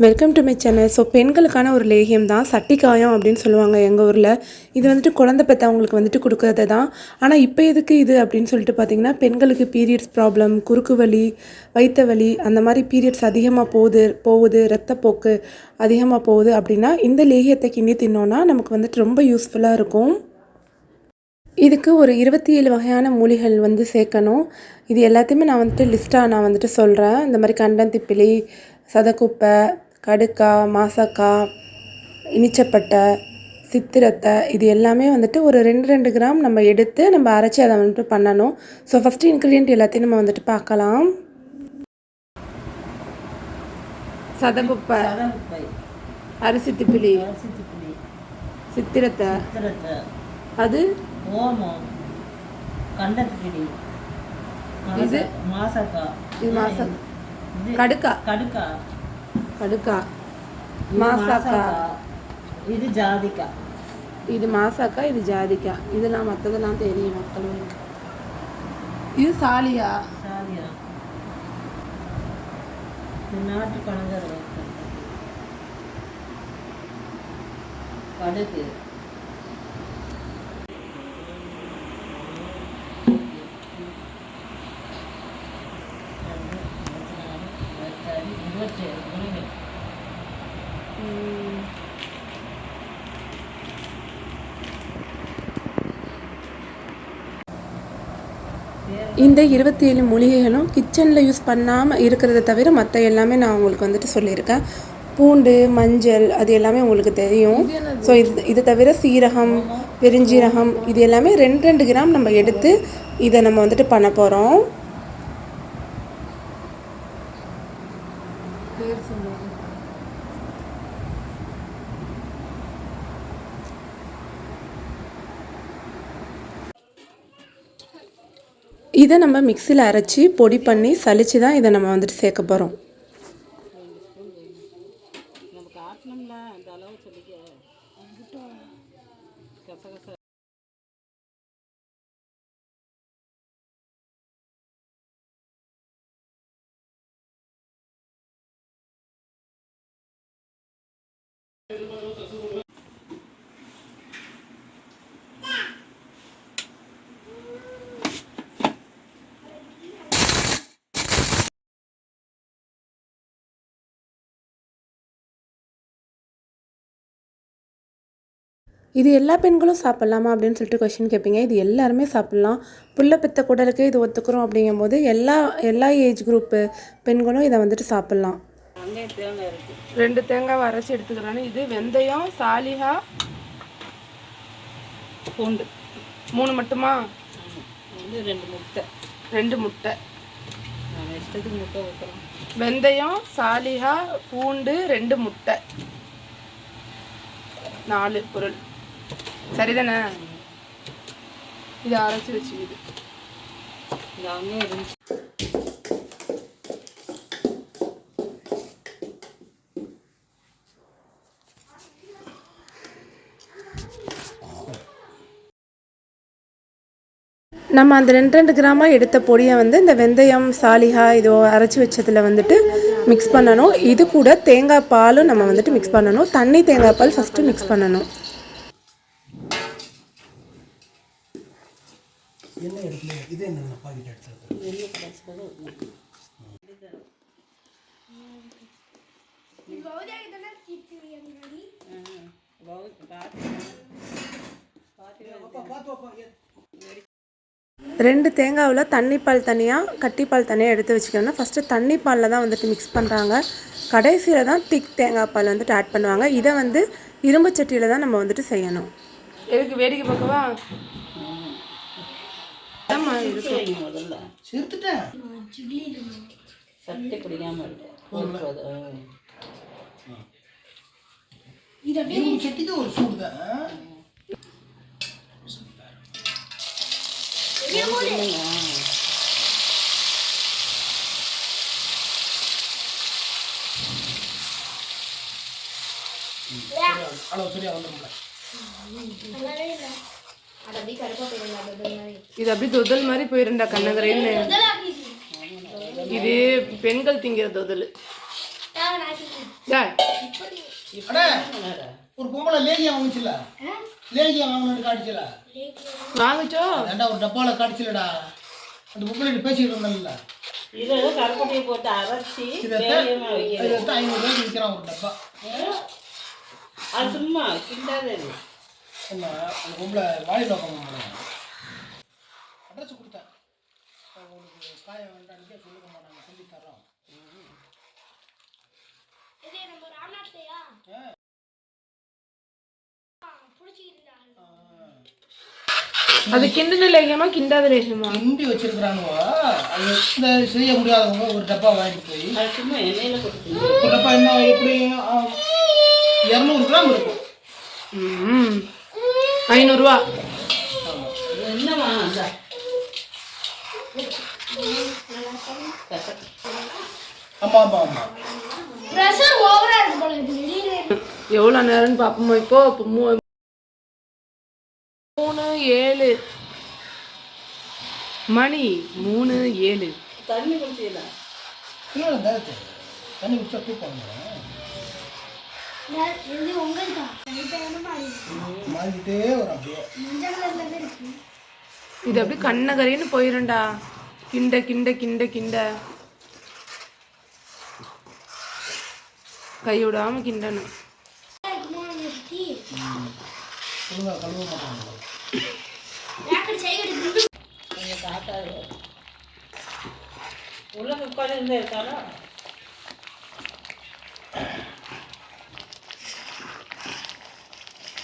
Welcome to my channel. So பெண்களுக்கான ஒரு லேகியம் தான் சட்டிக்காயம் அப்படின்னு சொல்லுவாங்க எங்கள் ஊரில். இது வந்துட்டு குழந்தை பெற்றவங்களுக்கு வந்துட்டு கொடுக்குறது தான். ஆனால் இப்போ எதுக்கு இது அப்படின்னு சொல்லிட்டு பார்த்தீங்கன்னா, பெண்களுக்கு பீரியட்ஸ் ப்ராப்ளம், குறுக்கு வலி, வயிற்று வலி, அந்த மாதிரி பீரியட்ஸ் அதிகமாக போகுது ரத்தப்போக்கு அதிகமாக போகுது அப்படின்னா இந்த லேகியத்தை கிண்டி தின்னோன்னா நமக்கு வந்துட்டு ரொம்ப யூஸ்ஃபுல்லாக இருக்கும். இதுக்கு ஒரு 27 வகையான மூலிகள் வந்து சேர்க்கணும். இது எல்லாத்தையுமே நான் வந்துட்டு லிஸ்ட்டாக வந்துட்டு சொல்கிறேன். இந்த மாதிரி கண்டந்திப்பிலி, சதக்குப்பை, கடுக்கா, மாசக்காய், இனிச்சப்பட்டை, சித்திரத்தை, இது எல்லாமே வந்துட்டு ஒரு 2 கிராம் நம்ம எடுத்து நம்ம அரைச்சி அதை வந்துட்டு பண்ணணும். ஸோ ஃபஸ்ட்டு இன்க்ரீடியன்ட் எல்லாத்தையும் நம்ம வந்துட்டு பார்க்கலாம். சதக்குப்பை, அரிசி திப்பிலி, சித்திரத்தை, அது ஓமம், கண்டத்திப்பிலி, இது மாசக்காய், இது மாசக்காய், கடுக்கா, மாசக்காய், இது ஜாதிக்காய், இது மாசக்காய், இது ஜாதிக்காய். இதெல்லாம் மற்றதெல்லாம் தெரியும் மக்களுக்கு. இது சாலியா, இது நாட்டு பனங்கர், கடுகு, இந்த 27 மூலிகைகளும் கிச்சனில் யூஸ் பண்ணாமல் இருக்கிறத தவிர மற்ற எல்லாமே நான் உங்களுக்கு வந்துட்டு சொல்லியிருக்கேன். பூண்டு, மஞ்சள், அது எல்லாமே உங்களுக்கு தெரியும். ஸோ இது தவிர சீரகம், பெருஞ்சீரகம், இது எல்லாமே 2 கிராம் நம்ம எடுத்து இதை நம்ம வந்துட்டு பண்ண போகிறோம். இதை நம்ம மிக்சியில் அரைச்சி பொடி பண்ணி சலிச்சு தான் இதை நம்ம வந்துட்டு சேர்க்க போகிறோம். இது எல்லா பெண்களும் சாப்பிட்லாமா அப்படின்னு சொல்லிட்டு கொஷின் கேட்பீங்க. இது எல்லாருமே சாப்பிட்லாம். புள்ள பெத்த குடலுக்கு இது ஒத்துக்கிறோம் அப்படிங்கும்போது எல்லா ஏஜ் குரூப்பு பெண்களும் இதை வந்துட்டு சாப்பிட்லாம். 2 தேங்காவை அரைச்சி எடுத்துக்கிறானு. இது வெந்தயம், சாலிகா, பூண்டு 3 மட்டுமா? 2 முட்டை. வெந்தயம், சாலிகா, பூண்டு, 2 முட்டை, 4 பொருள். சரிதானே? இதை அரைச்சி வச்சுக்கிது. நம்ம அந்த 2 கிராமாக எடுத்த பொடியை வந்து இந்த வெந்தயம், சாலிகா இதோ அரைச்சி வச்சதில் வந்துட்டு மிக்ஸ் பண்ணணும். இது கூட தேங்காய் பாலும் நம்ம வந்துட்டு மிக்ஸ் பண்ணணும். தண்ணி தேங்காய் பால் ஃபஸ்ட்டு மிக்ஸ் பண்ணணும். ரெண்டு தேங்காவில் தண்ணிப்பால் தனியாக, கட்டிப்பால் தனியாக எடுத்து வச்சுக்கணும்னா ஃபஸ்ட்டு தண்ணிப்பாலில் தான் வந்துட்டு மிக்ஸ் பண்ணுறாங்க. கடைசியில் தான் திக் தேங்காய் பால் வந்துட்டு ஆட் பண்ணுவாங்க. இதை வந்து இரும்பு சட்டியில் தான் நம்ம வந்துட்டு செய்யணும். எதுக்கு வேடிக்கை பார்க்கவா? சட்டி பிடிக்காம இது அப்படியே தொதல் மாதிரி போயிருண்டா கண்ணகரைன்னு. இது பெண்கள் திங்கிற தொதல். டேய், அடே ஒரு பொம்பளை லேகியம் வாங்கிச்சுல லேகியம் வாங்கணும்னு காட்டுச்சுல வாங்குச்சோ ஏன்டா ஒரு டப்பாவில் காட்டுச்சுலடா அந்த பொம்பளை பேசிட்டு இருந்தேன்ல இது கருப்பட்டியை போட்டு அரைச்சி இதைத்தான் வேகமா வைக்கிறது. 500 விற்கிறான் ஒரு டப்பா. அது சும்மா கிண்டாது. ஆமா அந்த பொம்பளை வாய் நோக்கம் அட்ரஸ் கொடுத்தேன் உங்களுக்கு காயம் வேண்டான்னு சொல்லுங்க நாங்கள் சொல்லி தரோம். அது கிண்டுன லேகியமா கிண்டாத லேகியமா? கிண்டி வச்சிருக்கிறானுவோ அது இந்த செய்ய முடியாதவங்க ஒரு டப்பா வாங்கிட்டு போய் அது சும்மா எண்ணெயில் போட்டு ஒரு டப்பா என்ன எப்படி 200 கிராம் இருக்கும். 500 ரூபா. என்னமா அந்த ஆமாம் ஆமாம் ஆமாம் எவ்வளோ நேரம்னு பார்ப்போமா? இப்போ 3:07 மணி 3:07. தண்ணி குடிச்சிடலாம். இல்லை நேரத்து தண்ணி குடிச்சா தூக்கம் மாறிக்கிட்டே வரும் அப்படியே. இது அப்படியே கண்ணகரைன்னு போயிருண்டா. கிண்ட கிண்ட கிண்ட கிண்ட கைவிடாம கிண்டணும். ஒழுங்கா கழுவ மாட்டாங்க. கொஞ்சம் காட்டாது. உள்ள குக்காடு இருந்தா இருக்காரா?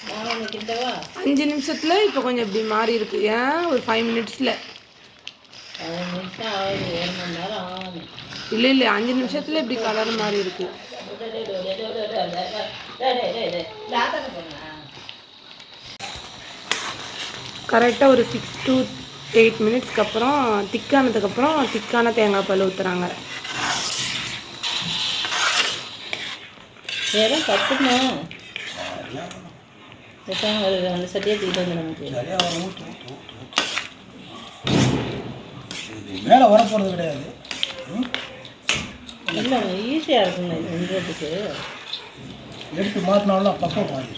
நான் ஒன்று கிட்டவா? 5 நிமிஷத்துல இப்போ கொஞ்சம் இப்படி மாறி இருக்கு. ஏன் ஒரு 5 மினிட்ஸ்ல? 5 நிமிஷம் ஆகுது, 1 மணி நேரம் ஆகும். இல்லை இல்லை 5 நிமிஷத்துல இப்படி கலர் மாறி இருக்கு. கரெக்டாக ஒரு 6 to 8 மினிட்ஸ்க்கு அப்புறம் திக்கானதுக்கப்புறம் திக்கான தேங்காய் பால் ஊற்றுறாங்க. வேற கற்றுக்கணும். அந்த சட்டியை தூக்கிட்டு வந்து நமக்கு சரியா வர ஊற்று ஊற்று ஊற்று ஊற்று. இது மேலே வரப்போகிறது கிடையாது. இல்லை ஈஸியாக இருக்குங்க இதுன்றதுக்கு. எடுத்து மாற்றினாலும் பக்கம் மாறி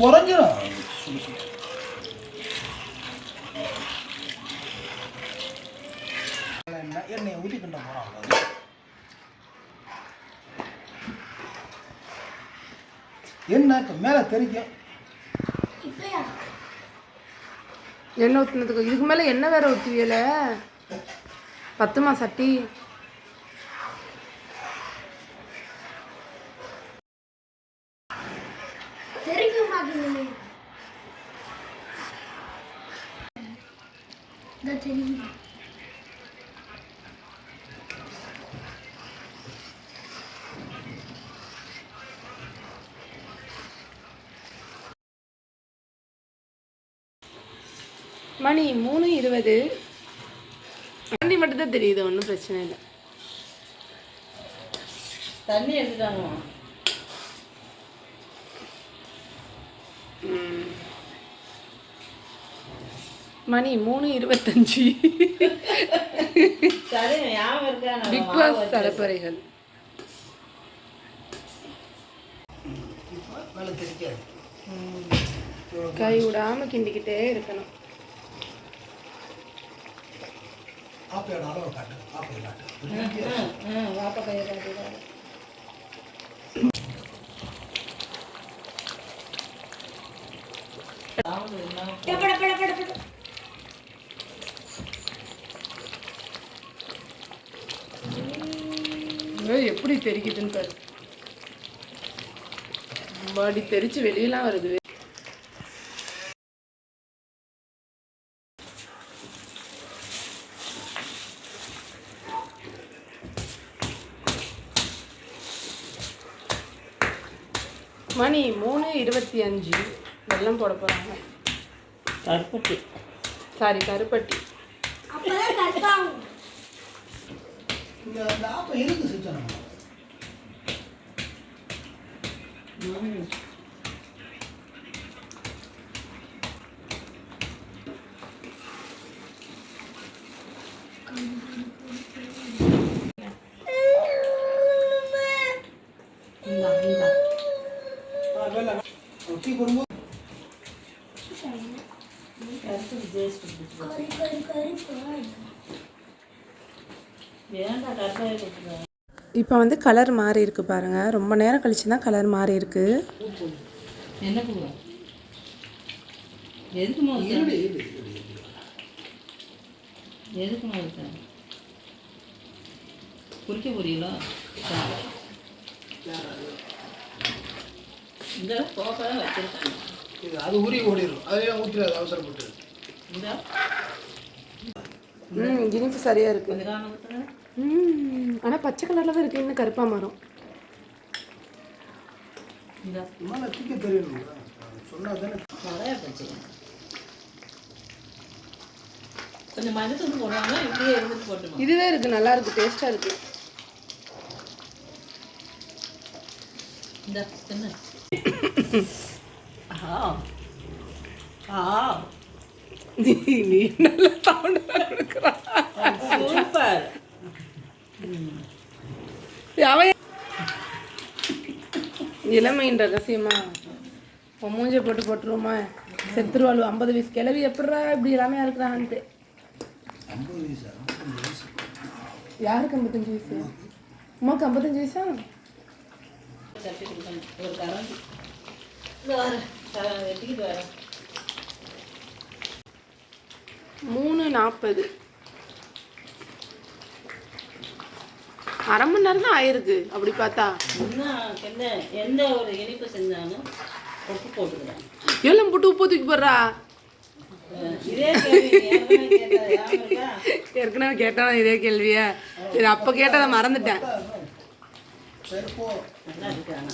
குறைஞ்சிடும். எண்ணெயை ஊற்றி கிண்ட போகிறாங்க. என்ன இப்போ மேலே தெரிக்கும். எண்ணெய் ஊற்றுனதுக்கு இதுக்கு மேலே எண்ணெய் வேற ஊற்றுவியல. பத்துமா சட்டி? மணி 3:20. வண்டி மட்டும்தான் தெரியுது, ஒன்றும் பிரச்சனை இல்லை. தண்ணி எடுத்துட்டாங்க. மணி 3:25. சரி ஞாபகம் இருக்கா? பிக் பாஸ் தலைப்பறைகள். மேலே தெரிக்காது. கை விடாம கிண்டிக்கிட்டே இருக்கணும். ஆப்பையோட அளவை காட்டு. ஆப்பையை காட்டு. வாப்பா கையை காட்டுறாரு. எப்படி தெரிக்குதுன்னு பாரு. பாடி தெரிச்சு வெளியெல்லாம் வருது. மணி 3:25. வெல்லம் போட போறாங்க. கருப்பட்டி. சாரி கருப்பட்டி. இந்த ஆப்பை எதுக்கு செஞ்சோம்? டீ போடும்போது இப்போ வந்து கலர் மாறி இருக்கு பாருங்க. ரொம்ப நேரம் கழிச்சு தான் கலர் மாறி இருக்கு. என்ன போடுவோம் எதுக்குமா எதுக்குமா இருக்கேன் குறிக்க போறீங்களா? இந்த கோப்பை வச்சிருக்காங்க. இது அது உரி ஓடிடும். அதையும் ஊற்றிடாது அவசரப்பட்டு. இந்த இனிப்பு சரியா இருக்கு. கொஞ்ச காலம் ஊற்றுறேன். ஆனால் பச்சை கலரில் தான் இருக்கு. இன்னும் கருப்பாக மாறும். இந்த மேலே தூக்க தெரியணும். சொன்னால் தானே நிறையா பச்சை கொஞ்சம் மஞ்சத்தூள் போடுவாங்க. இப்படியே இருந்துட்டு போட்டுமா இதுவே இருக்கு. நல்லா இருக்கு. டேஸ்ட்டாக இருக்கு. இந்த என்ன நீ நல்ல சவுண்ட் கொடுக்குறா. சூப்பர். அவன் இளமையின் ரகசியமா உன் மூஞ்சை போட்டுருவோமா? செத்துருவாள். 50 வயசு கிளவி எப்படா இப்படி இளமையா இருக்கிறான்ட்டு. 50 வயசா? யாருக்கு 55 வயசு? உமாக்கு 55 வயசா? சட்டி கொடுக்கணும். ஒரு கரண்டி வெட்டிக்கிட்டு வரேன். 3:40. அரை மணி நேரம் தான் ஆயிருக்கு. அப்படி பார்த்தா இன்னும் எந்த ஒரு இனிப்பு செஞ்சாலும் உப்பு போட்டுக்கிறேன். எல்லாம் போட்டு உப்பு தூக்கி போடுறா. இதே கேள்வி ஏற்கனவே கேட்டாலும் இதே கேள்வியா? இது அப்போ கேட்டதை மறந்துட்டேன். நல்லா இருக்காங்க.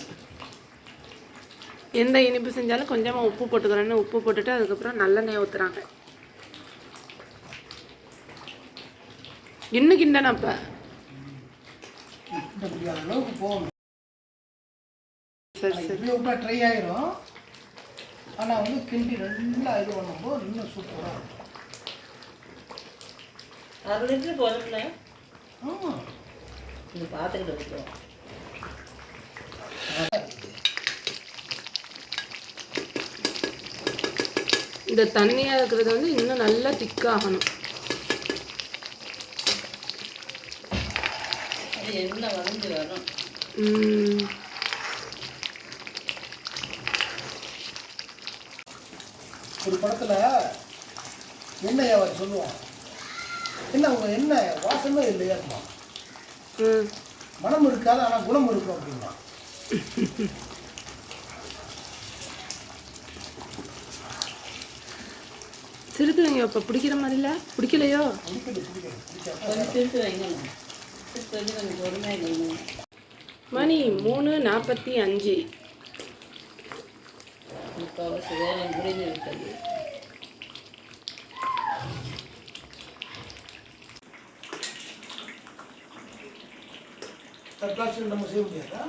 எந்த இனிப்பு செஞ்சாலும் கொஞ்சமாக உப்பு போட்டுக்கிறேன்னு உப்பு போட்டுட்டு அதுக்கப்புறம் நல்லெண்ணெய் ஊற்றுறாங்க. இன்னும் கிண்டன அப்போ அளவுக்கு போகணும். சரி சரி. இப்படி ட்ரை ஆயிரும். ஆனால் வந்து கிண்டி நல்லா இது பண்ணும்போது இன்னும் சூப்பராக இருக்கும். 6 லிட்டரு போதும்ல. ஆமாம். இது பார்த்துக்கிட்டு வைக்கிறோம். இந்த தண்ணியாக இருக்கிறது வந்து இன்னும் நல்லா திக்காகணும். அது எண்ணெய் வளைஞ்சு வரும். ஒரு படத்தில் எண்ணெய் அவர் சொல்லுவான், என்ன உங்க எண்ணெய் வாசமே இல்லையாமா, மனம் இருக்காது ஆனால் குணம் இருக்கும் அப்படின்னா. சிறுத்துவீங்க இப்போ பிடிக்கிற மாதிரி இல்லை? பிடிக்கலையோ? கொஞ்சம் சிரித்து வைக்கணும். சிரித்து வச்சு கொஞ்சம் பொறுமையாக வைக்கணும். மணி 3:45. முக்கால்வாசி வேலை முடிஞ்சு விட்டது. தற்காட்சியில் நம்ம செய்ய முடியாதா?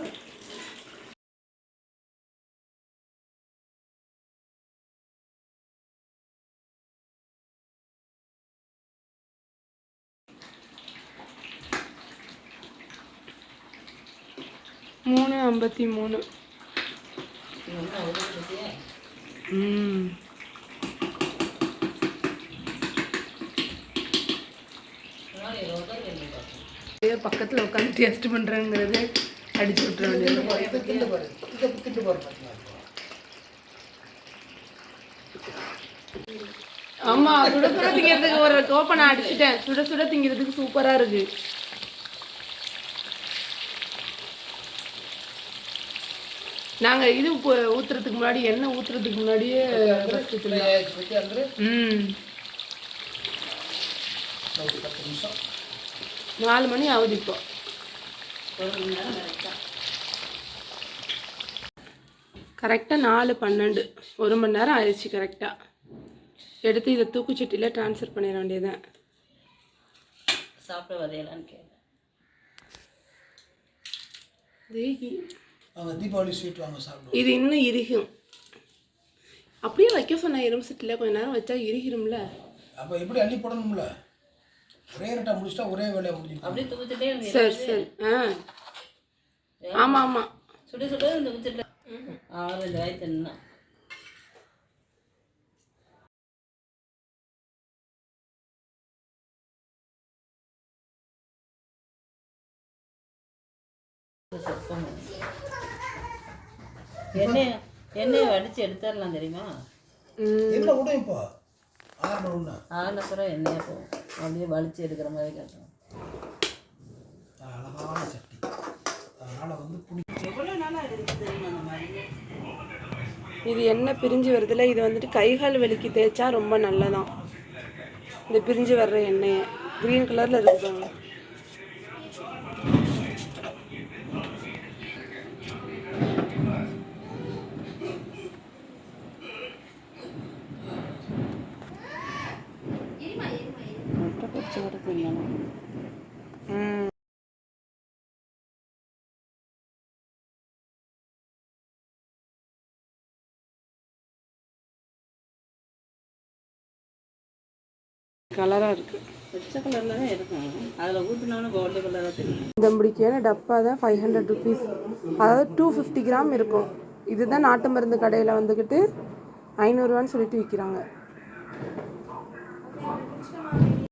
என்ன 3:53. அவ்வளோ பற்றியா? பக்கத்தில் உட்காந்து டேஸ்ட் பண்ணுறேங்கிறது அடிச்சு விட்டுற வேண்டியது. ஆமாம், சுட சுட திங்கிறதுக்கு ஒரு கோப்பை நான் அடிச்சுட்டேன். சுட சுட திங்கிறதுக்கு சூப்பராக இருக்கு. நாங்கள் இது ஊற்றுறதுக்கு முன்னாடி, எண்ணெய் ஊற்றுறதுக்கு முன்னாடியே ஃபஸ்ட்டு 4 மணி ஆகுது இப்போ. கரெக்டாக 4:12, 1 மணி நேரம் ஆயிடுச்சு. கரெக்டாக எடுத்து இதை தூக்குச்சட்டியில் ட்ரான்ஸ்ஃபர் பண்ணிட வேண்டியதுதான். சாப்பிட வரையலான்னு கேட்டேன். தீபாவளி ஸ்வீட் வாங்க சாப்பிடுவோம். இது இன்னும் இறுகும். அப்படியே வைக்க சொன்ன இரும்பு சட்டியில் கொஞ்ச நேரம் வச்சா இறுகிரும்ல. அப்போ எப்படி அள்ளி போடணும்ல? ஒரே ரெட்டா முடிச்சிட்டா ஒரே வேலையை முடிஞ்சிடும். அப்படியே தூக்கிட்டே சரி சரி. ஆமாம் ஆமாம். சுட சுட இந்த ஊற்றிட்டு 6 வாய் தின்னா எண்ணெயை வடித்து எடுத்துடலாம் தெரியுமா? என்ன விடும் இப்போ ஆனப்புறம் எண்ணெயை போகும், அப்படியே வலிச்சு எடுக்கிற மாதிரி கேட்டோம். அழகான சட்டி, அதனால் வந்து எவ்வளோ நாளாக இருக்குது தெரியுமா அந்த மாதிரி? இது எண்ணெய் பிரிஞ்சு வருதுல, இது வந்துட்டு கைகால் வலிக்கு தேய்ச்சா ரொம்ப நல்லதான். இந்த பிரிஞ்சு வர்ற எண்ணெயை க்ரீன் கலரில் இருக்குதாங்க. முட்டை பொரிச்சு கூட திங்கணும். கலராக இருக்குது, பச்சை கலரில் தான் இருக்கும். அதில் ஊற்றினோன்னு கோல்டு கலராக தெரியும். இந்த முடிக்கான டப்பா தான் 500 ருபீஸ், அதாவது 250 கிராம் இருக்கும். இதுதான் நாட்டு மருந்து கடையில் வந்துக்கிட்டு 500 ரூபான்னு சொல்லிட்டு விற்கிறாங்க.